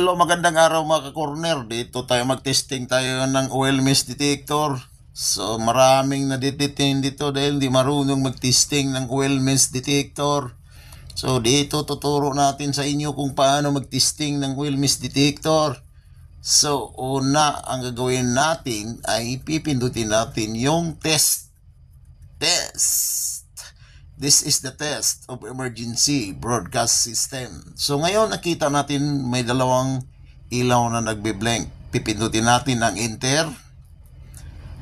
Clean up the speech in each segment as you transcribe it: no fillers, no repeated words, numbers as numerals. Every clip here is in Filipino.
Hello, magandang araw mga ka-corner. Dito tayo mag-testing tayo ng oil mist detector. So maraming nadidetain dito dahil hindi marunong mag-testing ng oil mist detector. So dito tuturo natin sa inyo kung paano mag-testing ng oil mist detector. So una, ang gagawin natin ay pipindutin natin yung test. This is the test of emergency broadcast system. So ngayon nakita natin may dalawang ilaw na nagbe-blank. Pipindutin natin ang enter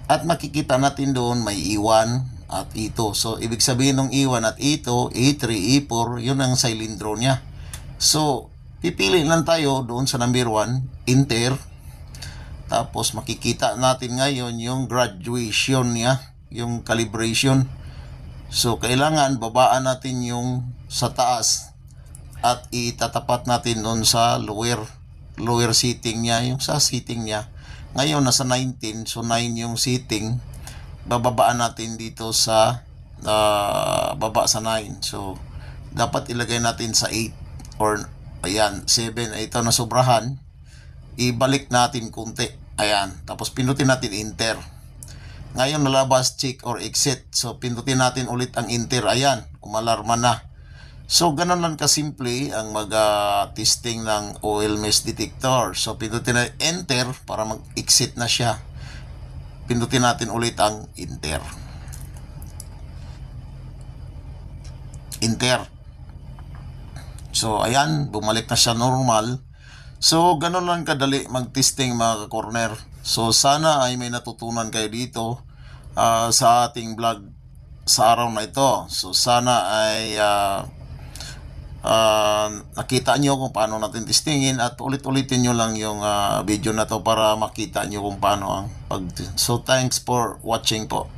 at makikita natin doon may E1 at E2. So ibig sabihin ng E1 at E2, E3, E4, yun ang silindro niya. So pipili lang tayo doon sa number 1, enter. Tapos makikita natin ngayon yung graduation niya, yung calibration. So kailangan babaan natin yung sa taas at itatapat natin doon sa lower setting niya, yung sa setting niya. Ngayon nasa 19, so 9 yung setting. Bababaan natin dito sa baba sa 9. So dapat ilagay natin sa 8 or ayan, 7. Ito na sobrahan. Ibalik natin kunti. Ayan, tapos pindutin natin enter. Ngayon nalabas check or exit. So pindutin natin ulit ang enter. Ayan, umalarma na. So ganun lang kasimple ang mag-testing ng oil mist detector. So pindutin natin enter para mag-exit na siya. Pindutin natin ulit ang enter. Enter. So ayan, bumalik na siya normal. So ganun lang kadali mag-testing mga ka-corner. So sana ay may natutunan kayo dito sa ating vlog sa araw na ito. So sana ay nakita nyo kung paano natin testingin at ulit-ulitin nyo lang yung video na to para makita nyo kung paano ang pag. So thanks for watching po.